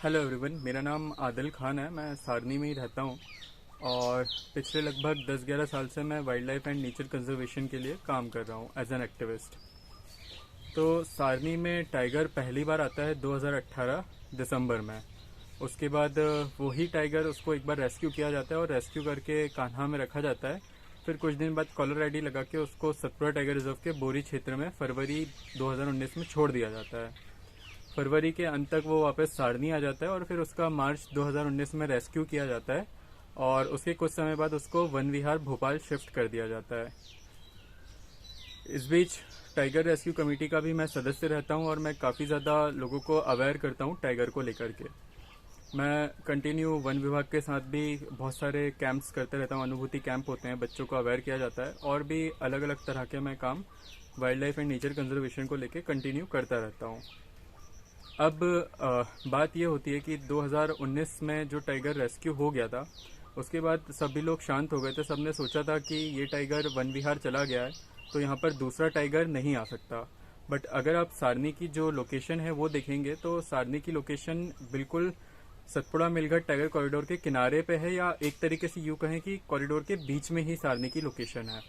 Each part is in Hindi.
हेलो एवरीवन, मेरा नाम आदिल खान है। मैं सारनी में ही रहता हूँ और पिछले लगभग 10-11 साल से मैं wild life and nature conservation के लिए काम कर रहा हूँ एज एन एक्टिविस्ट। तो सारनी में टाइगर पहली बार आता है 2018 दिसंबर में। उसके बाद वही टाइगर उसको एक बार रेस्क्यू किया जाता है और रेस्क्यू करके कान्हा में रखा जाता है। फिर कुछ दिन बाद कॉलर आईडी लगा के उसको सतपुड़ा टाइगर रिजर्व के बोरी क्षेत्र में फरवरी 2019 में छोड़ दिया जाता है। फरवरी के अंत तक वो वापस सारनी आ जाता है और फिर उसका मार्च 2019 में रेस्क्यू किया जाता है और उसके कुछ समय बाद उसको वन विहार भोपाल शिफ्ट कर दिया जाता है। इस बीच टाइगर रेस्क्यू कमेटी का भी मैं सदस्य रहता हूं और मैं काफ़ी ज़्यादा लोगों को अवेयर करता हूं टाइगर को लेकर के। मैं कंटिन्यू वन विभाग के साथ भी बहुत सारे कैंप्स करते रहता हूं। अनुभूति कैंप होते हैं, बच्चों को अवेयर किया जाता है और भी अलग अलग तरह के मैं काम wild life and nature conservation को लेकर कंटिन्यू करता रहता हूँ। अब बात यह होती है कि 2019 में जो टाइगर रेस्क्यू हो गया था उसके बाद सभी लोग शांत हो गए थे। सबने सोचा था कि ये टाइगर वन विहार चला गया है तो यहाँ पर दूसरा टाइगर नहीं आ सकता। बट अगर आप सारनी की जो लोकेशन है वो देखेंगे तो सारनी की लोकेशन बिल्कुल सतपुड़ा मेलघाट टाइगर कॉरिडोर के किनारे पे है, या एक तरीके से यूँ कहें कि कॉरिडोर के बीच में ही सारनी की लोकेशन है।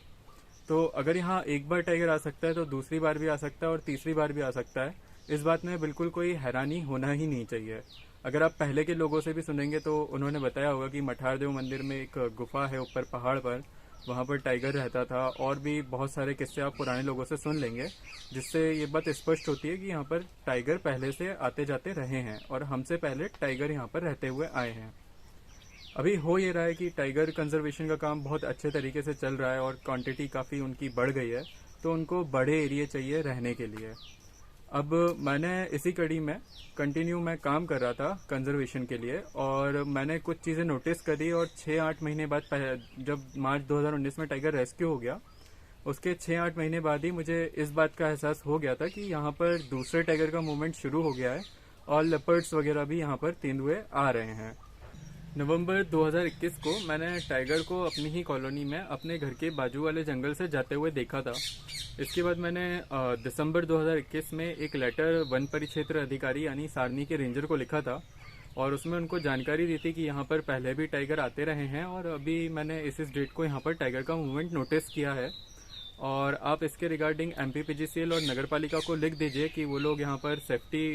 तो अगर यहाँ एक बार टाइगर आ सकता है तो दूसरी बार भी आ सकता है और तीसरी बार भी आ सकता है। इस बात में बिल्कुल कोई हैरानी होना ही नहीं चाहिए। अगर आप पहले के लोगों से भी सुनेंगे तो उन्होंने बताया होगा कि मठारदेव मंदिर में एक गुफा है ऊपर पहाड़ पर, वहाँ पर टाइगर रहता था। और भी बहुत सारे किस्से आप पुराने लोगों से सुन लेंगे जिससे ये बात स्पष्ट होती है कि यहाँ पर टाइगर पहले से आते जाते रहे हैं और हमसे पहले टाइगर यहाँ पर रहते हुए आए हैं। अभी हो ये रहा है कि टाइगर कंजर्वेशन का काम बहुत अच्छे तरीके से चल रहा है और क्वांटिटी काफ़ी उनकी बढ़ गई है, तो उनको बड़े एरिया चाहिए रहने के लिए। अब मैंने इसी कड़ी में कंटिन्यू मैं काम कर रहा था कंजर्वेशन के लिए और मैंने कुछ चीज़ें नोटिस करी और 6-8 महीने बाद जब मार्च 2019 में टाइगर रेस्क्यू हो गया उसके 6-8 महीने बाद ही मुझे इस बात का एहसास हो गया था कि यहाँ पर दूसरे टाइगर का मूवमेंट शुरू हो गया है और लेपर्ड्स वगैरह भी यहाँ पर तेंदुए आ रहे हैं। नवंबर 2021 को मैंने टाइगर को अपनी ही कॉलोनी में अपने घर के बाजू वाले जंगल से जाते हुए देखा था। इसके बाद मैंने दिसंबर 2021 में एक लेटर वन परिक्षेत्र अधिकारी यानी सारनी के रेंजर को लिखा था और उसमें उनको जानकारी दी थी कि यहाँ पर पहले भी टाइगर आते रहे हैं और अभी मैंने इस डेट को यहाँ पर टाइगर का मूवमेंट नोटिस किया है। और आप इसके रिगार्डिंग MPPGCL और नगर पालिका को लिख दीजिए कि वो लोग यहाँ पर सेफ्टी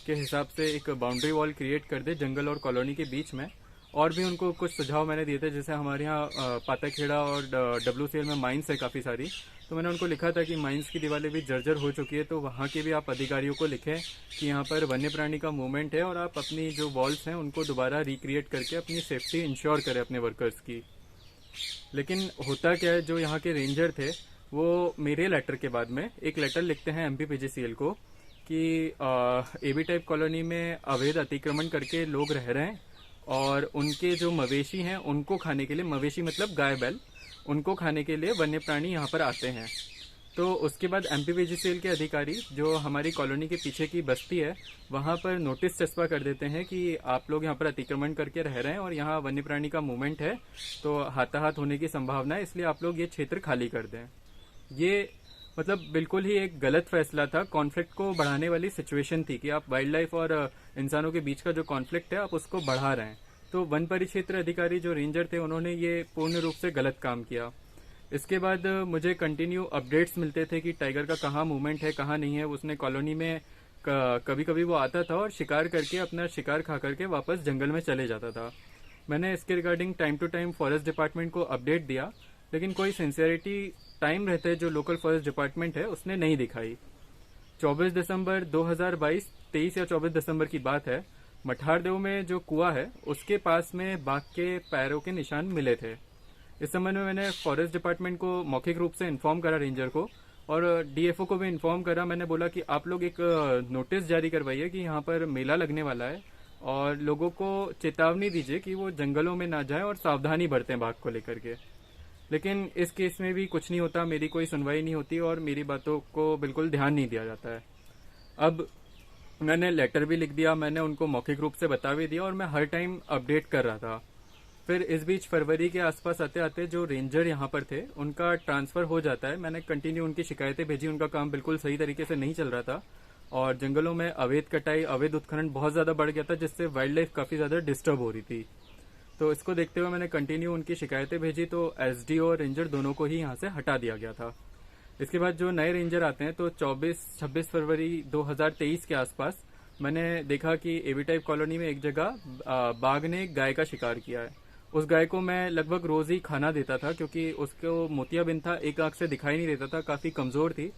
के हिसाब से एक बाउंड्री वॉल क्रिएट कर दे जंगल और कॉलोनी के बीच में। और भी उनको कुछ सुझाव मैंने दिए थे, जैसे हमारे यहाँ पाताखेड़ा और WCL में माइंस है काफ़ी सारी, तो मैंने उनको लिखा था कि माइंस की दीवारें भी जर्जर हो चुकी है, तो वहाँ के भी आप अधिकारियों को लिखें कि यहाँ पर वन्य प्राणी का मूवमेंट है और आप अपनी जो वॉल्स हैं उनको दोबारा रिक्रिएट करके अपनी सेफ्टी इंश्योर करें अपने वर्कर्स की। लेकिन होता क्या है, जो यहाँ के रेंजर थे वो मेरे लेटर के बाद में एक लेटर लिखते हैं MPPGCL को कि AB टाइप कॉलोनी में अवैध अतिक्रमण करके लोग रह रहे हैं और उनके जो मवेशी हैं उनको खाने के लिए, मवेशी मतलब गाय बैल, उनको खाने के लिए वन्य प्राणी यहाँ पर आते हैं। तो उसके बाद MPPGCL के अधिकारी जो हमारी कॉलोनी के पीछे की बस्ती है वहाँ पर नोटिस चस्पा कर देते हैं कि आप लोग यहाँ पर अतिक्रमण करके रह रहे हैं और यहाँ वन्य प्राणी का मूवमेंट है, तो हाथाहाथ होने की संभावना है, इसलिए आप लोग ये क्षेत्र खाली कर दें। ये मतलब बिल्कुल ही एक गलत फैसला था, कॉन्फ्लिक्ट को बढ़ाने वाली सिचुएशन थी कि आप वाइल्ड लाइफ और इंसानों के बीच का जो कॉन्फ्लिक्ट है आप उसको बढ़ा रहे हैं। तो वन परिक्षेत्र अधिकारी जो रेंजर थे उन्होंने ये पूर्ण रूप से गलत काम किया। इसके बाद मुझे कंटिन्यू अपडेट्स मिलते थे कि टाइगर का कहाँ मूवमेंट है कहाँ नहीं है। उसने कॉलोनी में कभी कभी वो आता था और शिकार करके अपना शिकार खा करके वापस जंगल में चले जाता था। मैंने इसके regarding time to time forest department को अपडेट दिया, लेकिन कोई सिंसियरिटी टाइम रहते जो लोकल फॉरेस्ट डिपार्टमेंट है उसने नहीं दिखाई। 24 दिसंबर 2022, 23 या 24 दिसंबर की बात है, मठारदेव में जो कुआं है उसके पास में बाघ के पैरों के निशान मिले थे। इस संबंध में मैंने फॉरेस्ट डिपार्टमेंट को मौखिक रूप से इन्फॉर्म करा, रेंजर को, और DFO को भी इन्फॉर्म करा। मैंने बोला कि आप लोग एक नोटिस जारी करवाइए कि यहाँ पर मेला लगने वाला है और लोगों को चेतावनी दीजिए कि वो जंगलों में ना जाएं और सावधानी बरतें बाघ को लेकर के। लेकिन इस केस में भी कुछ नहीं होता, मेरी कोई सुनवाई नहीं होती और मेरी बातों को बिल्कुल ध्यान नहीं दिया जाता है। अब मैंने लेटर भी लिख दिया, मैंने उनको मौखिक रूप से बता भी दिया और मैं हर टाइम अपडेट कर रहा था। फिर इस बीच फरवरी के आसपास आते आते जो रेंजर यहाँ पर थे उनका ट्रांसफर हो जाता है। मैंने कंटिन्यू उनकी शिकायतें भेजी, उनका काम बिल्कुल सही तरीके से नहीं चल रहा था और जंगलों में अवैध कटाई, अवैध उत्खनन बहुत ज़्यादा बढ़ गया था, जिससे वाइल्ड लाइफ काफ़ी ज़्यादा डिस्टर्ब हो रही थी। तो इसको देखते हुए मैंने कंटिन्यू उनकी शिकायतें भेजी, तो एसडीओ और रेंजर दोनों को ही यहाँ से हटा दिया गया था। इसके बाद जो नए रेंजर आते हैं, तो 24-26 फरवरी 2023 के आसपास मैंने देखा कि एबी टाइप कॉलोनी में एक जगह बाघ ने एक गाय का शिकार किया है। उस गाय को मैं लगभग रोज ही खाना देता था, क्योंकि उसको मोतियाबिंद था, एक आंख से दिखाई नहीं देता था, काफी कमजोर थी।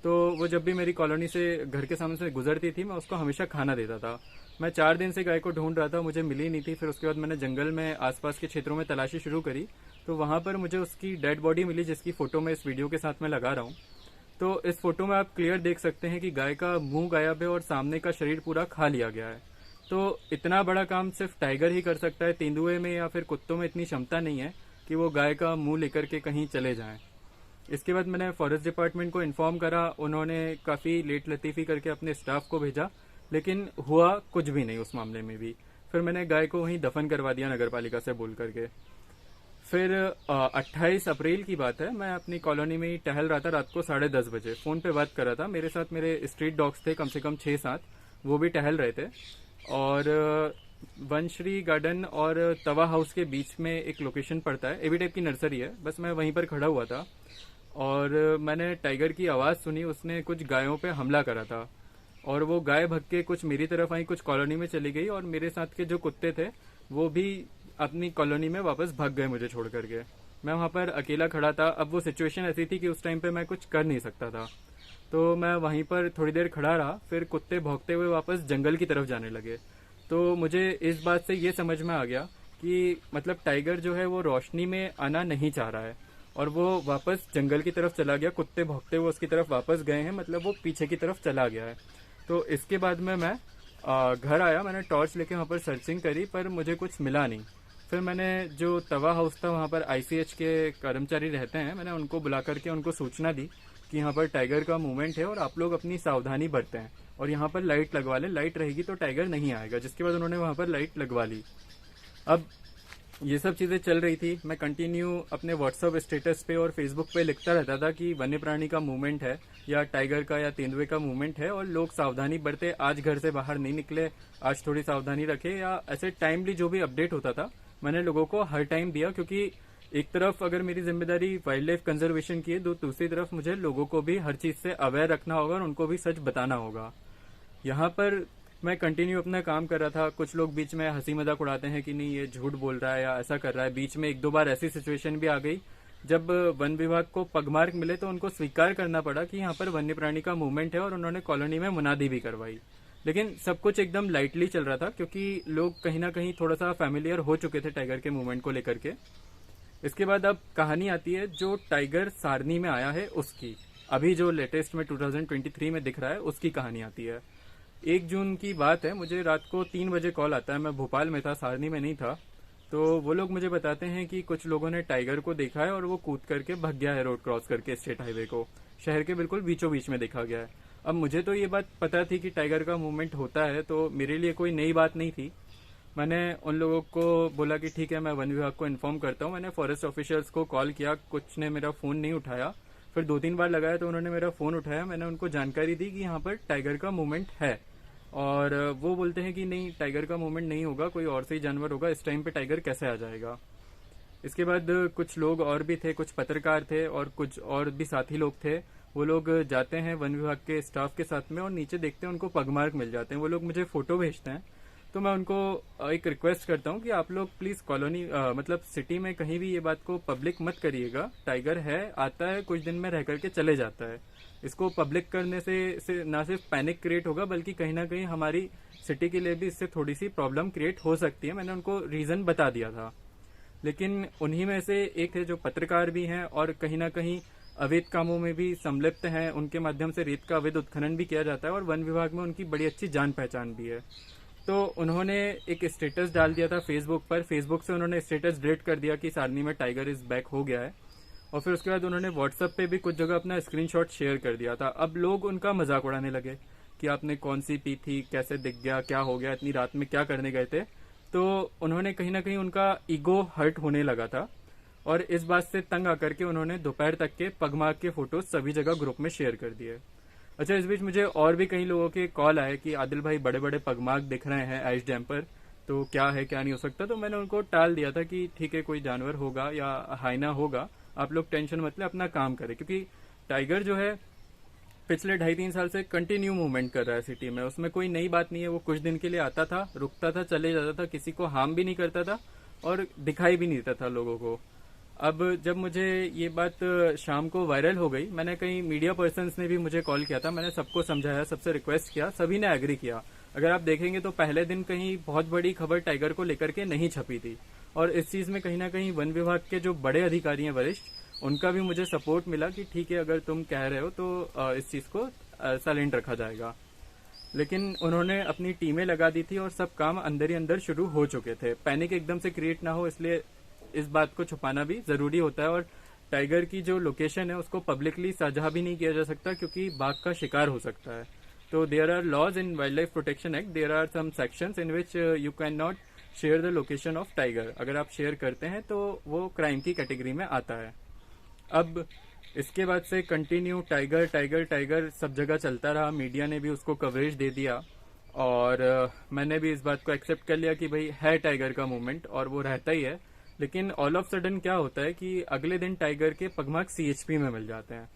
तो वो जब भी मेरी कॉलोनी से घर के सामने से गुजरती थी, मैं उसको हमेशा खाना देता था। मैं 4 दिन से गाय को ढूंढ रहा था, मुझे मिली नहीं थी। फिर उसके बाद मैंने जंगल में आसपास के क्षेत्रों में तलाशी शुरू करी, तो वहां पर मुझे उसकी डेड बॉडी मिली, जिसकी फोटो मैं इस वीडियो के साथ में लगा रहा हूँ। तो इस फोटो में आप क्लियर देख सकते हैं कि गाय का मुंह गायब है और सामने का शरीर पूरा खा लिया गया है। तो इतना बड़ा काम सिर्फ टाइगर ही कर सकता है। तेंदुए में या फिर कुत्तों में इतनी क्षमता नहीं है कि वो गाय का मुंह लेकर के कहीं चले जाएं। इसके बाद मैंने फॉरेस्ट डिपार्टमेंट को इन्फॉर्म करा, उन्होंने काफ़ी लेट लतीफ़ी करके अपने स्टाफ को भेजा, लेकिन हुआ कुछ भी नहीं उस मामले में भी। फिर मैंने गाय को वहीं दफन करवा दिया नगर पालिका से बोल करके। फिर 28 अप्रैल की बात है, मैं अपनी कॉलोनी में ही टहल रहा था रात को 10:30 बजे, फ़ोन पे बात कर रहा था। मेरे साथ मेरे स्ट्रीट डॉग्स थे, कम से कम 6-7, वो भी टहल रहे थे। और वनश्री गार्डन और तवा हाउस के बीच में एक लोकेशन पड़ता है, एवी टाइप की नर्सरी है, बस मैं वहीं पर खड़ा हुआ था और मैंने टाइगर की आवाज़ सुनी। उसने कुछ गायों पे हमला करा था और वो गाय भग के कुछ मेरी तरफ आई, कुछ कॉलोनी में चली गई, और मेरे साथ के जो कुत्ते थे वो भी अपनी कॉलोनी में वापस भाग गए मुझे छोड़ करके। मैं वहाँ पर अकेला खड़ा था। अब वो सिचुएशन ऐसी थी कि उस टाइम पे मैं कुछ कर नहीं सकता था, तो मैं वहीं पर थोड़ी देर खड़ा रहा। फिर कुत्ते भौंकते हुए वापस जंगल की तरफ जाने लगे। तो मुझे इस बात से ये समझ में आ गया कि मतलब टाइगर जो है वो रोशनी में आना नहीं चाह रहा है और वो वापस जंगल की तरफ चला गया। कुत्ते भौंकते हुए उसकी तरफ वापस गए हैं, मतलब वो पीछे की तरफ चला गया है। तो इसके बाद में मैं घर आया, मैंने टॉर्च लेके वहाँ पर सर्चिंग करी, पर मुझे कुछ मिला नहीं। फिर मैंने जो तवा हाउस था वहाँ पर आईसीएच के कर्मचारी रहते हैं, मैंने उनको बुला करके उनको सूचना दी कि यहाँ पर टाइगर का मूवमेंट है और आप लोग अपनी सावधानी बरतें और यहाँ पर लाइट लगवा लें, लाइट रहेगी तो टाइगर नहीं आएगा। जिसके बाद उन्होंने वहाँ पर लाइट लगवा ली। अब ये सब चीज़ें चल रही थी, मैं कंटिन्यू अपने व्हाट्सएप स्टेटस पे और फेसबुक पे लिखता रहता था कि वन्य प्राणी का मूवमेंट है या टाइगर का या तेंदुए का मूवमेंट है और लोग सावधानी बरते, आज घर से बाहर नहीं निकले, आज थोड़ी सावधानी रखे, या ऐसे टाइमली जो भी अपडेट होता था मैंने लोगों को हर टाइम दिया। क्योंकि एक तरफ अगर मेरी जिम्मेदारी वाइल्ड लाइफ कंजर्वेशन की है, तो दूसरी तरफ मुझे लोगों को भी हर चीज से अवेयर रखना होगा और उनको भी सच बताना होगा। यहाँ पर मैं कंटिन्यू अपना काम कर रहा था। कुछ लोग बीच में हंसी मजाक उड़ाते हैं कि नहीं ये झूठ बोल रहा है या ऐसा कर रहा है। बीच में 1-2 बार ऐसी सिचुएशन भी आ गई जब वन विभाग को पगमार्क मिले, तो उनको स्वीकार करना पड़ा कि यहाँ पर वन्य प्राणी का मूवमेंट है और उन्होंने कॉलोनी में मुनादी भी करवाई। लेकिन सब कुछ एकदम लाइटली चल रहा था, क्योंकि लोग कहीं ना कहीं थोड़ा सा फैमिलियर हो चुके थे टाइगर के मूवमेंट को लेकर के। इसके बाद अब कहानी आती है जो टाइगर सारनी में आया है उसकी, अभी जो लेटेस्ट में 2023 में दिख रहा है उसकी कहानी आती है। 1 जून की बात है, मुझे रात को 3 बजे कॉल आता है, मैं भोपाल में था, सारनी में नहीं था। तो वो लोग मुझे बताते हैं कि कुछ लोगों ने टाइगर को देखा है और वो कूद करके भाग गया है रोड क्रॉस करके स्टेट हाईवे को, शहर के बिल्कुल बीचों बीच में देखा गया है। अब मुझे तो ये बात पता थी कि टाइगर का मूवमेंट होता है, तो मेरे लिए कोई नई बात नहीं थी। मैंने उन लोगों को बोला कि ठीक है मैं वन विभाग को इन्फॉर्म करता हूँ। मैंने फॉरेस्ट ऑफिशियल्स को कॉल किया, कुछ ने मेरा फ़ोन नहीं उठाया। फिर 2-3 बार लगाया तो उन्होंने मेरा फ़ोन उठाया। मैंने उनको जानकारी दी कि यहाँ पर टाइगर का मूवमेंट है, और वो बोलते हैं कि नहीं टाइगर का मूवमेंट नहीं होगा, कोई और से ही जानवर होगा, इस टाइम पे टाइगर कैसे आ जाएगा। इसके बाद कुछ लोग और भी थे, कुछ पत्रकार थे और कुछ और भी साथी लोग थे। वो लोग जाते हैं वन विभाग के स्टाफ के साथ में और नीचे देखते हैं उनको पगमार्क मिल जाते हैं। वो लोग मुझे फोटो भेजते हैं, तो मैं उनको एक रिक्वेस्ट करता हूँ कि आप लोग प्लीज कॉलोनी मतलब सिटी में कहीं भी ये बात को पब्लिक मत करिएगा। टाइगर है, आता है, कुछ दिन में रह करके चले जाता है। इसको पब्लिक करने से ना सिर्फ पैनिक क्रिएट होगा, बल्कि कहीं ना कहीं हमारी सिटी के लिए भी इससे थोड़ी सी प्रॉब्लम क्रिएट हो सकती है। मैंने उनको रीजन बता दिया था, लेकिन उन्हीं में से एक थे जो पत्रकार भी हैं और कहीं ना कहीं अवैध कामों में भी संलिप्त हैं। उनके माध्यम से रेत का अवैध उत्खनन भी किया जाता है और वन विभाग में उनकी बड़ी अच्छी जान पहचान भी है। तो उन्होंने एक स्टेटस डाल दिया था फेसबुक पर। फेसबुक से उन्होंने स्टेटस डिलीट कर दिया कि सारनी में टाइगर इज बैक हो गया है, और फिर उसके बाद उन्होंने व्हाट्सएप पे भी कुछ जगह अपना स्क्रीनशॉट शेयर कर दिया था। अब लोग उनका मजाक उड़ाने लगे कि आपने कौन सी पी थी, कैसे दिख गया, क्या हो गया, इतनी रात में क्या करने गए थे। तो उन्होंने कहीं ना कहीं उनका ईगो हर्ट होने लगा था और इस बात से तंग आकर के उन्होंने दोपहर तक के पगमार्क के फोटोज सभी जगह ग्रुप में शेयर कर दिए। अच्छा, इस बीच मुझे और भी कई लोगों के कॉल आए कि आदिल भाई बड़े बड़े पगमार्क दिख रहे हैं आइस डैम पर, तो क्या है क्या नहीं हो सकता। तो मैंने उनको टाल दिया था कि ठीक है, कोई जानवर होगा या हाइना होगा, आप लोग टेंशन मत ले, अपना काम करें। क्योंकि टाइगर जो है पिछले 2.5-3 साल से कंटिन्यू मूवमेंट कर रहा है सिटी में, उसमें कोई नई बात नहीं है। वो कुछ दिन के लिए आता था, रुकता था, चले जाता था, किसी को हार्म भी नहीं करता था और दिखाई भी नहीं देता था लोगों को। अब जब मुझे ये बात शाम को वायरल हो गई, मैंने कई मीडिया पर्सन्स ने भी मुझे कॉल किया था, मैंने सबको समझाया, सबसे रिक्वेस्ट किया, सभी ने एग्री किया। अगर आप देखेंगे तो पहले दिन कहीं बहुत बड़ी खबर टाइगर को लेकर के नहीं छपी थी, और इस चीज में कहीं ना कहीं वन विभाग के जो बड़े अधिकारी हैं वरिष्ठ, उनका भी मुझे सपोर्ट मिला कि ठीक है, अगर तुम कह रहे हो तो इस चीज को साइलेंट रखा जाएगा। लेकिन उन्होंने अपनी टीमें लगा दी थी और सब काम अंदर ही अंदर शुरू हो चुके थे। पैनिक एकदम से क्रिएट ना हो, इसलिए इस बात को छुपाना भी जरूरी होता है। और टाइगर की जो लोकेशन है उसको पब्लिकली साझा भी नहीं किया जा सकता, क्योंकि बाघ का शिकार हो सकता है। तो there are laws in wildlife protection act, there are some sections in which you can not share the location of tiger. अगर आप शेयर करते हैं तो वो क्राइम की कैटेगरी में आता है। अब इसके बाद से कंटिन्यू टाइगर टाइगर टाइगर सब जगह चलता रहा, मीडिया ने भी उसको कवरेज दे दिया, और मैंने भी इस बात को एक्सेप्ट कर लिया कि भाई है टाइगर का मूवमेंट और वो रहता ही है। लेकिन ऑल ऑफ सडन क्या होता है कि अगले दिन टाइगर के पगमार्क सीएचपी में मिल जाते हैं।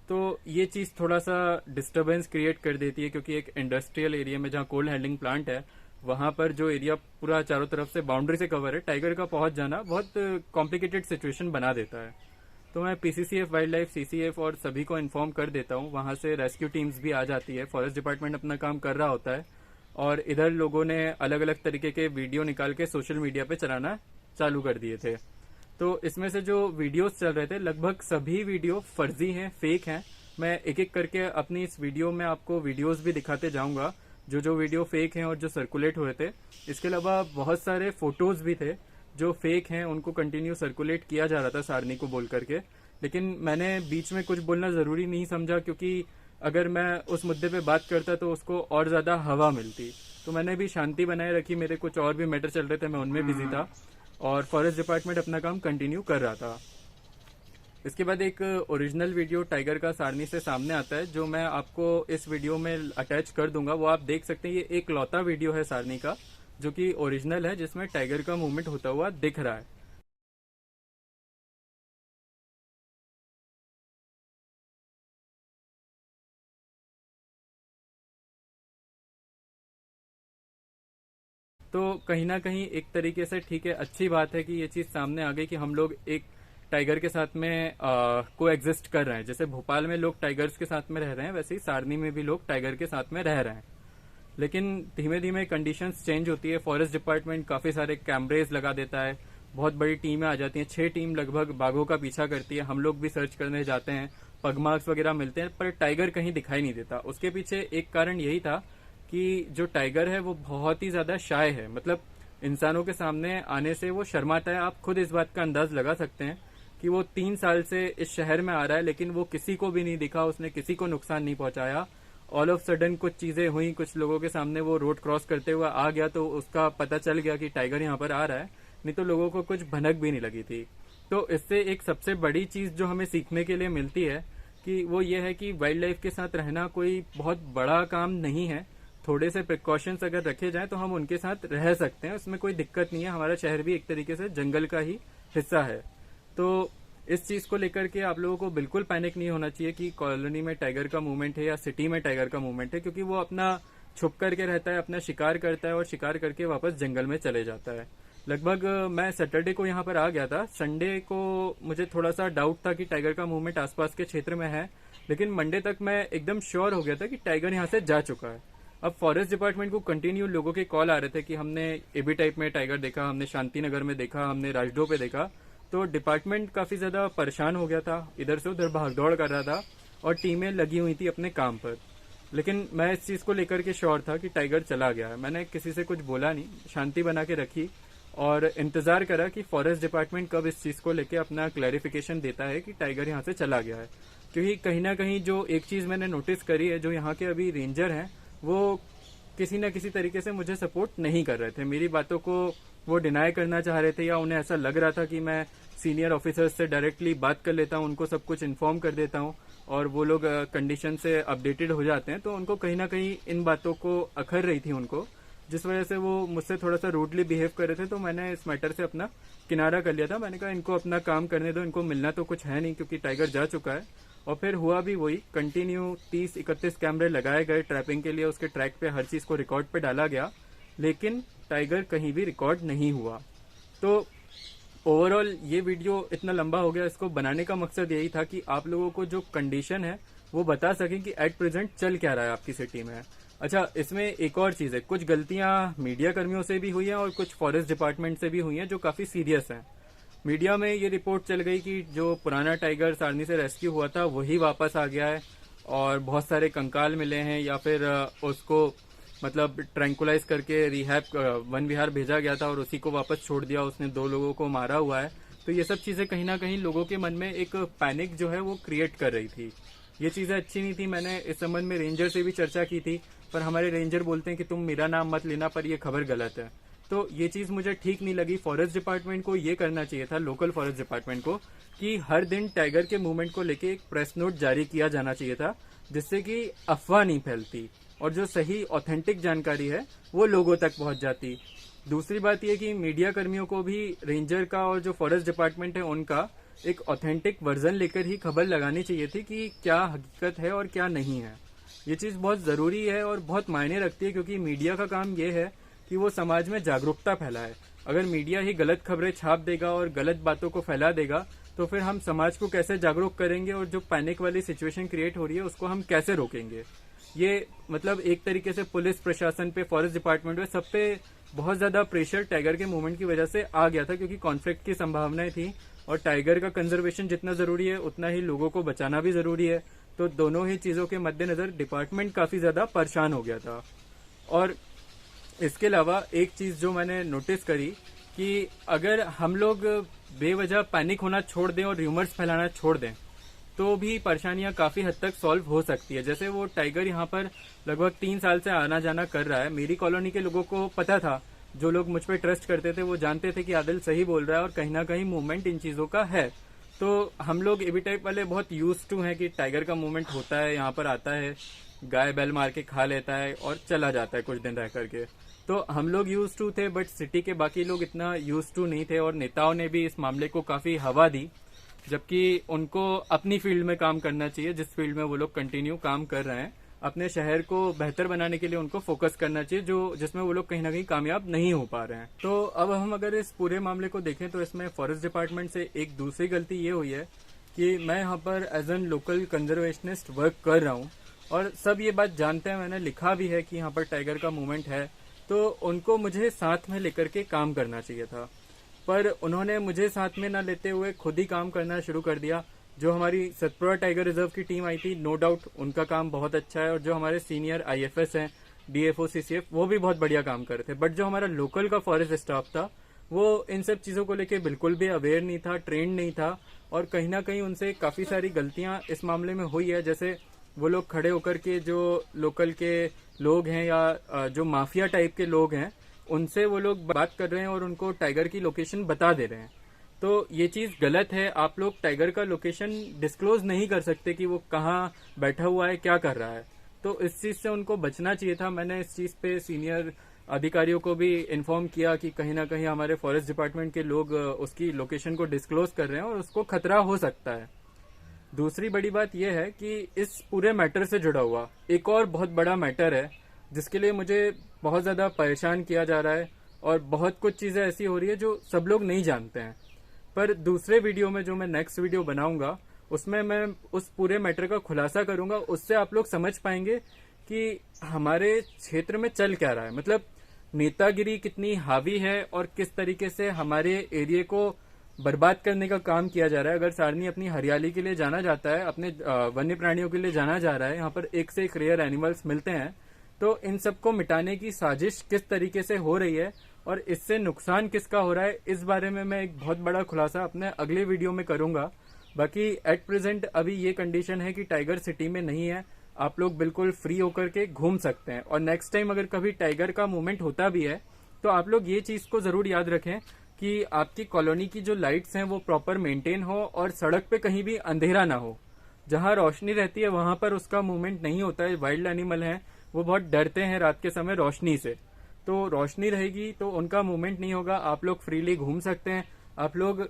तो ये चीज थोड़ा सा डिस्टरबेंस क्रिएट कर देती है, क्योंकि एक इंडस्ट्रियल एरिया में जहाँ कोल हैंडलिंग प्लांट है, वहां पर जो एरिया पूरा चारों तरफ से बाउंड्री से कवर है, टाइगर का पहुंच जाना बहुत कॉम्प्लिकेटेड सिचुएशन बना देता है। तो मैं पीसीसीएफ, वाइल्ड लाइफ, सीसीएफ और सभी को इन्फॉर्म कर देता हूँ। वहां से रेस्क्यू टीम्स भी आ जाती है, फॉरेस्ट डिपार्टमेंट अपना काम कर रहा होता है, और इधर लोगों ने अलग अलग तरीके के वीडियो निकाल के सोशल मीडिया पे चलाना चालू कर दिए थे। तो इसमें से जो वीडियोस चल रहे थे, लगभग सभी वीडियो फर्जी हैं, फेक हैं। मैं एक एक करके अपनी इस वीडियो में आपको वीडियोस भी दिखाते जाऊंगा, जो जो वीडियो फेक हैं और जो सर्कुलेट हुए थे। इसके अलावा बहुत सारे फोटोज भी थे जो फेक हैं, उनको कंटिन्यू सर्कुलेट किया जा रहा था सारनी को बोल करके। लेकिन मैंने बीच में कुछ बोलना जरूरी नहीं समझा, क्योंकि अगर मैं उस मुद्दे पे बात करता तो उसको और ज्यादा हवा मिलती। तो मैंने भी शांति बनाए रखी, मेरे कुछ और भी मैटर चल रहे थे, मैं उनमें बिजी था, और फॉरेस्ट डिपार्टमेंट अपना काम कंटिन्यू कर रहा था। इसके बाद एक ओरिजिनल वीडियो टाइगर का सारनी से सामने आता है, जो मैं आपको इस वीडियो में अटैच कर दूंगा, वो आप देख सकते हैं। ये एक लौता वीडियो है सारनी का जो कि ओरिजिनल है, जिसमें टाइगर का मूवमेंट होता हुआ दिख रहा है। तो कहीं ना कहीं एक तरीके से ठीक है, अच्छी बात है कि ये चीज सामने आ गई कि हम लोग एक टाइगर के साथ में को एग्जिस्ट कर रहे हैं। जैसे भोपाल में लोग टाइगर्स के साथ में रह रहे हैं, वैसे ही सारनी में भी लोग टाइगर के साथ में रह रहे हैं। लेकिन धीमे धीमे कंडीशंस चेंज होती है। फॉरेस्ट डिपार्टमेंट काफी सारे कैमरेज लगा देता है, बहुत बड़ी टीमें आ जाती हैं, 6 टीम लगभग बाघों का पीछा करती है। हम लोग भी सर्च करने जाते हैं, पगमार्क्स वगैरह मिलते हैं, पर टाइगर कहीं दिखाई नहीं देता। उसके पीछे एक कारण यही था कि जो टाइगर है वो बहुत ही ज्यादा शाय है, मतलब इंसानों के सामने आने से वो शर्माता है। आप खुद इस बात का अंदाज लगा सकते हैं कि वो 3 साल से इस शहर में आ रहा है, लेकिन वो किसी को भी नहीं दिखा, उसने किसी को नुकसान नहीं पहुंचाया। ऑल ऑफ सडन कुछ चीजें हुई, कुछ लोगों के सामने वो रोड क्रॉस करते हुए आ गया, तो उसका पता चल गया कि टाइगर यहाँ पर आ रहा है, नहीं तो लोगों को कुछ भनक भी नहीं लगी थी। तो इससे एक सबसे बड़ी चीज जो हमें सीखने के लिए मिलती है कि वो ये है कि वाइल्ड लाइफ के साथ रहना कोई बहुत बड़ा काम नहीं है। थोड़े से प्रिकॉशंस अगर रखे जाएं तो हम उनके साथ रह सकते हैं, उसमें कोई दिक्कत नहीं है। हमारा शहर भी एक तरीके से जंगल का ही हिस्सा है। तो इस चीज को लेकर के आप लोगों को बिल्कुल पैनिक नहीं होना चाहिए कि कॉलोनी में टाइगर का मूवमेंट है या सिटी में टाइगर का मूवमेंट है, क्योंकि वो अपना छुप करके रहता है, अपना शिकार करता है और शिकार करके वापस जंगल में चले जाता है। लगभग मैं सैटरडे को यहाँ पर आ गया था, संडे को मुझे थोड़ा सा डाउट था कि टाइगर का मूवमेंट आसपास के क्षेत्र में है, लेकिन मंडे तक मैं एकदम श्योर हो गया था कि टाइगर यहाँ से जा चुका है। अब फॉरेस्ट डिपार्टमेंट को कंटिन्यू लोगों के कॉल आ रहे थे कि हमने एबी टाइप में टाइगर देखा, हमने शांति नगर में देखा, हमने राजडो पे देखा। तो डिपार्टमेंट काफी ज्यादा परेशान हो गया था, इधर से उधर भागदौड़ कर रहा था और टीमें लगी हुई थी अपने काम पर। लेकिन मैं इस चीज को लेकर के श्योर था कि टाइगर चला गया है। मैंने किसी से कुछ बोला नहीं, शांति बना के रखी और इंतजार करा कि फॉरेस्ट डिपार्टमेंट कब इस चीज को लेकर अपना क्लैरिफिकेशन देता है कि टाइगर यहाँ से चला गया है। क्योंकि कहीं ना कहीं जो एक चीज मैंने नोटिस करी है, जो यहाँ के अभी रेंजर हैं वो किसी न किसी तरीके से मुझे सपोर्ट नहीं कर रहे थे। मेरी बातों को वो डिनाई करना चाह रहे थे, या उन्हें ऐसा लग रहा था कि मैं सीनियर ऑफिसर्स से डायरेक्टली बात कर लेता हूँ, उनको सब कुछ इन्फॉर्म कर देता हूँ और वो लोग कंडीशन से अपडेटेड हो जाते हैं। तो उनको कहीं ना कहीं इन बातों को अखर रही थी उनको, जिस वजह से वो मुझसे थोड़ा सा रूडली बिहेव कर रहे थे। तो मैंने इस मैटर से अपना किनारा कर लिया था। मैंने कहा इनको अपना काम करने दो, इनको मिलना तो कुछ है नहीं क्योंकि टाइगर जा चुका है। और फिर हुआ भी वही, कंटिन्यू 30-31 कैमरे लगाए गए ट्रैपिंग के लिए, उसके ट्रैक पे हर चीज को रिकॉर्ड पे डाला गया, लेकिन टाइगर कहीं भी रिकॉर्ड नहीं हुआ। तो ओवरऑल ये वीडियो इतना लंबा हो गया, इसको बनाने का मकसद यही था कि आप लोगों को जो कंडीशन है वो बता सकें कि एट प्रेजेंट चल क्या रहा है आपकी सिटी में। अच्छा, इसमें एक और चीज है, कुछ गलतियां मीडिया कर्मियों से भी हुई हैं और कुछ फॉरेस्ट डिपार्टमेंट से भी हुई हैं जो काफी सीरियस हैं। मीडिया में ये रिपोर्ट चल गई कि जो पुराना टाइगर सारनी से रेस्क्यू हुआ था वही वापस आ गया है और बहुत सारे कंकाल मिले हैं, या फिर उसको मतलब ट्रैंकुलाइज करके रिहैब वन विहार भेजा गया था और उसी को वापस छोड़ दिया, उसने 2 लोगों को मारा हुआ है। तो ये सब चीजें कहीं ना कहीं लोगों के मन में एक पैनिक जो है वो क्रिएट कर रही थी। ये चीजें अच्छी नहीं थी। मैंने इस संबंध में रेंजर से भी चर्चा की थी, पर हमारे रेंजर बोलते हैं कि तुम मेरा नाम मत लेना, पर यह खबर गलत है। तो ये चीज मुझे ठीक नहीं लगी। फॉरेस्ट डिपार्टमेंट को ये करना चाहिए था, लोकल फॉरेस्ट डिपार्टमेंट को, कि हर दिन टाइगर के मूवमेंट को लेके एक प्रेस नोट जारी किया जाना चाहिए था, जिससे कि अफवाह नहीं फैलती और जो सही ऑथेंटिक जानकारी है वो लोगों तक पहुंच जाती। दूसरी बात यह कि मीडिया कर्मियों को भी रेंजर का और जो फॉरेस्ट डिपार्टमेंट है उनका एक ऑथेंटिक वर्जन लेकर ही खबर लगानी चाहिए थी कि क्या हकीकत है और क्या नहीं है। ये चीज बहुत जरूरी है और बहुत मायने रखती है, क्योंकि मीडिया का काम ये है कि वो समाज में जागरूकता फैलाए। अगर मीडिया ही गलत खबरें छाप देगा और गलत बातों को फैला देगा तो फिर हम समाज को कैसे जागरूक करेंगे और जो पैनिक वाली सिचुएशन क्रिएट हो रही है उसको हम कैसे रोकेंगे। ये मतलब एक तरीके से पुलिस प्रशासन पे, फॉरेस्ट डिपार्टमेंट पे, सब पे बहुत ज्यादा प्रेशर टाइगर के मूवमेंट की वजह से आ गया था, क्योंकि कॉन्फ्लिक्ट की संभावनाएं थी और टाइगर का कंजर्वेशन जितना जरूरी है उतना ही लोगों को बचाना भी जरूरी है। तो दोनों ही चीजों के मद्देनजर डिपार्टमेंट काफी ज्यादा परेशान हो गया था। और इसके अलावा एक चीज जो मैंने नोटिस करी कि अगर हम लोग बेवजह पैनिक होना छोड़ दें और र्यूमर्स फैलाना छोड़ दें तो भी परेशानियां काफी हद तक सॉल्व हो सकती है। जैसे वो टाइगर यहाँ पर लगभग 3 साल से आना जाना कर रहा है। मेरी कॉलोनी के लोगों को पता था, जो लोग मुझ पर ट्रस्ट करते थे वो जानते थे कि आदिल सही बोल रहा है और कहीं ना कहीं मूवमेंट इन चीजों का है। तो हम लोग एबी टाइप वाले बहुत यूज टू हैं कि टाइगर का मूवमेंट होता है, यहाँ पर आता है, गाय बैल मार के खा लेता है और चला जाता है कुछ दिन रह करके। तो हम लोग यूज टू थे, बट सिटी के बाकी लोग इतना यूज टू नहीं थे और नेताओं ने भी इस मामले को काफी हवा दी, जबकि उनको अपनी फील्ड में काम करना चाहिए, जिस फील्ड में वो लोग कंटिन्यू काम कर रहे हैं। अपने शहर को बेहतर बनाने के लिए उनको फोकस करना चाहिए, जो जिसमें वो लोग कहीं ना कहीं कामयाब नहीं हो पा रहे हैं। तो अब हम अगर इस पूरे मामले को देखें तो इसमें फॉरेस्ट डिपार्टमेंट से एक दूसरी गलती ये हुई है कि मैं यहाँ पर as an local conservationist work कर रहा हूँ और सब ये बात जानते हैं, मैंने लिखा भी है कि यहाँ पर टाइगर का मूवमेंट है, तो उनको मुझे साथ में लेकर के काम करना चाहिए था। पर उन्होंने मुझे साथ में न लेते हुए खुद ही काम करना शुरू कर दिया। जो हमारी सतपुरा टाइगर रिजर्व की टीम आई थी, नो डाउट उनका काम बहुत अच्छा है, और जो हमारे सीनियर आईएफएस हैं, डीएफओ, सीसीएफ, वो भी बहुत बढ़िया काम कर रहे थे। बट जो हमारा लोकल का फॉरेस्ट स्टाफ था वो इन सब चीजों को लेके बिल्कुल भी अवेयर नहीं था, ट्रेंड नहीं था, और कहीं ना कहीं उनसे काफी सारी गलतियां इस मामले में हुई है। जैसे वो लोग खड़े होकर के जो लोकल के लोग हैं या जो माफिया टाइप के लोग हैं उनसे वो लोग बात कर रहे हैं और उनको टाइगर की लोकेशन बता दे रहे हैं। तो ये चीज गलत है। आप लोग टाइगर का लोकेशन डिस्क्लोज नहीं कर सकते कि वो कहाँ बैठा हुआ है, क्या कर रहा है। तो इस चीज से उनको बचना चाहिए था। मैंने इस चीज पे सीनियर अधिकारियों को भी इन्फॉर्म किया कि कहीं ना कहीं हमारे फॉरेस्ट डिपार्टमेंट के लोग उसकी लोकेशन को डिस्क्लोज कर रहे हैं और उसको खतरा हो सकता है। दूसरी बड़ी बात यह है कि इस पूरे मैटर से जुड़ा हुआ एक और बहुत बड़ा मैटर है जिसके लिए मुझे बहुत ज्यादा परेशान किया जा रहा है और बहुत कुछ चीजें ऐसी हो रही है जो सब लोग नहीं जानते हैं। पर दूसरे वीडियो में, जो मैं नेक्स्ट वीडियो बनाऊंगा, उसमें मैं उस पूरे मैटर का खुलासा करूंगा। उससे आप लोग समझ पाएंगे कि हमारे क्षेत्र में चल क्या रहा है, मतलब नेतागिरी कितनी हावी है और किस तरीके से हमारे एरिया को बर्बाद करने का काम किया जा रहा है। अगर सारनी अपनी हरियाली के लिए जाना जाता है, अपने वन्य प्राणियों के लिए जाना जा रहा है, यहाँ पर एक से एक रेयर एनिमल्स मिलते हैं, तो इन सबको मिटाने की साजिश किस तरीके से हो रही है और इससे नुकसान किसका हो रहा है, इस बारे में मैं एक बहुत बड़ा खुलासा अपने अगले वीडियो में करूंगा। बाकी एट प्रेजेंट अभी ये कंडीशन है कि टाइगर सिटी में नहीं है। आप लोग बिल्कुल फ्री होकर के घूम सकते हैं। और नेक्स्ट टाइम अगर कभी टाइगर का मूवमेंट होता भी है तो आप लोग ये चीज को जरूर याद रखें कि आपकी कॉलोनी की जो लाइट्स हैं वो प्रॉपर मेंटेन हो और सड़क पे कहीं भी अंधेरा ना हो। जहां रोशनी रहती है वहां पर उसका मूवमेंट नहीं होता है। वाइल्ड एनिमल हैं, वो बहुत डरते हैं रात के समय रोशनी से, तो रोशनी रहेगी तो उनका मूवमेंट नहीं होगा। आप लोग फ्रीली घूम सकते हैं। आप लोग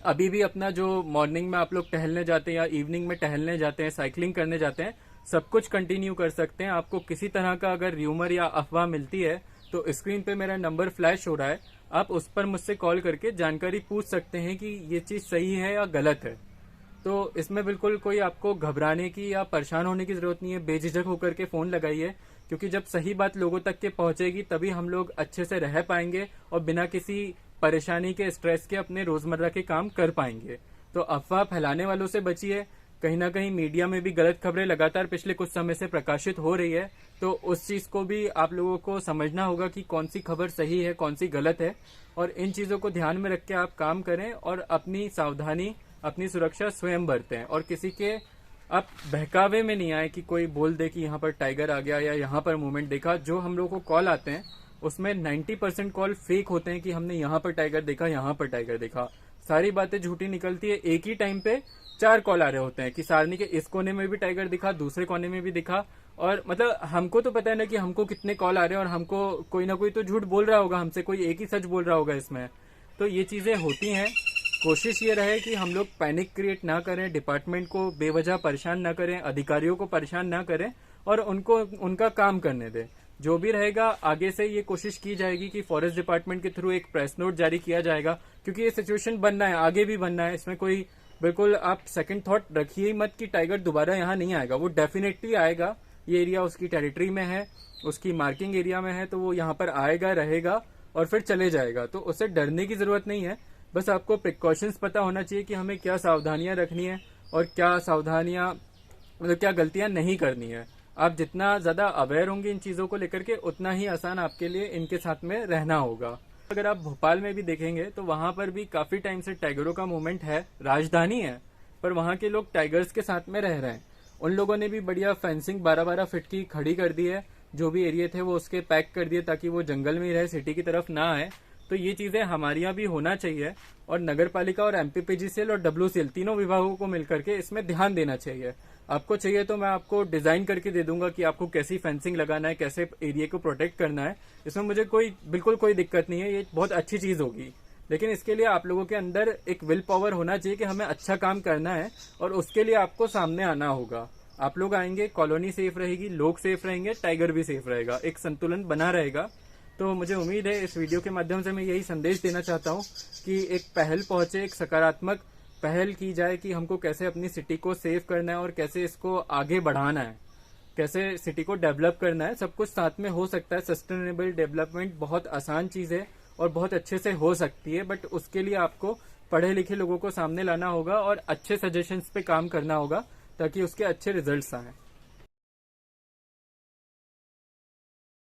अभी भी अपना जो मॉर्निंग में आप लोग टहलने जाते हैं या इवनिंग में टहलने जाते हैं, साइकिलिंग करने जाते हैं, सब कुछ कंटिन्यू कर सकते हैं। आपको किसी तरह का अगर र्यूमर या अफवाह मिलती है तो स्क्रीन पे मेरा नंबर फ्लैश हो रहा है, आप उस पर मुझसे कॉल करके जानकारी पूछ सकते हैं कि ये चीज सही है या गलत है। तो इसमें बिल्कुल कोई आपको घबराने की या परेशान होने की जरूरत नहीं है। बेझिझक होकर के फोन लगाइए, क्योंकि जब सही बात लोगों तक के पहुंचेगी तभी हम लोग अच्छे से रह पाएंगे और बिना किसी परेशानी के, स्ट्रेस के अपने रोजमर्रा के काम कर पाएंगे। तो अफवाह फैलाने वालों से बचिए। कहीं ना कहीं मीडिया में भी गलत खबरें लगातार पिछले कुछ समय से प्रकाशित हो रही है, तो उस चीज को भी आप लोगों को समझना होगा कि कौन सी खबर सही है, कौन सी गलत है, और इन चीजों को ध्यान में रख के आप काम करें और अपनी सावधानी, अपनी सुरक्षा स्वयं बरतें। और किसी के आप बहकावे में नहीं आए कि कोई बोल दे कि यहाँ पर टाइगर आ गया या यहाँ पर मूवमेंट देखा। जो हम लोगों को कॉल आते हैं उसमें 90% कॉल फेक होते हैं कि हमने यहाँ पर टाइगर देखा, यहाँ पर टाइगर देखा। सारी बातें झूठी निकलती है। एक ही टाइम पे 4 कॉल आ रहे होते हैं कि सारनी के इस कोने में भी टाइगर दिखा, दूसरे कोने में भी दिखा। और मतलब हमको तो पता है ना कि हमको कितने कॉल आ रहे हैं, और हमको कोई ना कोई तो झूठ बोल रहा होगा, हमसे कोई एक ही सच बोल रहा होगा इसमें। तो ये चीजें होती हैं। कोशिश ये रहे कि हम लोग पैनिक क्रिएट ना करें, डिपार्टमेंट को बेवजह परेशान ना करें, अधिकारियों को परेशान ना करें और उनको उनका काम करने दें। जो भी रहेगा आगे से ये कोशिश की जाएगी कि फॉरेस्ट डिपार्टमेंट के थ्रू एक प्रेस नोट जारी किया जाएगा, क्योंकि ये सिचुएशन बनना है, आगे भी बनना है। इसमें कोई बिल्कुल आप सेकंड थॉट रखिए ही मत कि टाइगर दोबारा यहाँ नहीं आएगा। वो डेफिनेटली आएगा। ये एरिया उसकी टेरिटरी में है, उसकी मार्किंग एरिया में है, तो वो यहाँ पर आएगा, रहेगा और फिर चले जाएगा। तो उससे डरने की जरूरत नहीं है। बस आपको प्रिकॉशंस पता होना चाहिए कि हमें क्या सावधानियां रखनी है और क्या सावधानियां, मतलब क्या गलतियां नहीं करनी है। आप जितना ज्यादा अवेयर होंगे इन चीजों को लेकर के, उतना ही आसान आपके लिए इनके साथ में रहना होगा। अगर आप भोपाल में भी देखेंगे तो वहां पर भी काफी टाइम से टाइगरों का मूवमेंट है। राजधानी है पर वहां के लोग टाइगर्स के साथ में रह रहे हैं। उन लोगों ने भी बढ़िया फेंसिंग 12-12 फीट की खड़ी कर दी है। जो भी एरिया थे वो उसके पैक कर दिए ताकि वो जंगल में ही रहे, सिटी की तरफ ना आए। तो ये चीजें हमारे यहाँ भी होना चाहिए और नगर पालिका और एमपीपीजीसीएल और डब्ल्यूसीएल तीनों विभागों को मिलकर के इसमें ध्यान देना चाहिए। आपको चाहिए तो मैं आपको डिजाइन करके दे दूंगा कि आपको कैसी फेंसिंग लगाना है, कैसे एरिया को प्रोटेक्ट करना है। इसमें मुझे बिल्कुल कोई दिक्कत नहीं है, ये बहुत अच्छी चीज होगी। लेकिन इसके लिए आप लोगों के अंदर एक विल पावर होना चाहिए कि हमें अच्छा काम करना है, और उसके लिए आपको सामने आना होगा। आप लोग आएंगे, कॉलोनी सेफ रहेगी, लोग सेफ रहेंगे, टाइगर भी सेफ रहेगा, एक संतुलन बना रहेगा। तो मुझे उम्मीद है इस वीडियो के माध्यम से मैं यही संदेश देना चाहता हूँ कि एक पहल पहुंचे, एक सकारात्मक पहल की जाए कि हमको कैसे अपनी सिटी को सेव करना है और कैसे इसको आगे बढ़ाना है, कैसे सिटी को डेवलप करना है। सब कुछ साथ में हो सकता है। सस्टेनेबल डेवलपमेंट बहुत आसान चीज है और बहुत अच्छे से हो सकती है, बट उसके लिए आपको पढ़े लिखे लोगों को सामने लाना होगा और अच्छे सजेशंस पे काम करना होगा ताकि उसके अच्छे रिजल्ट्स आए।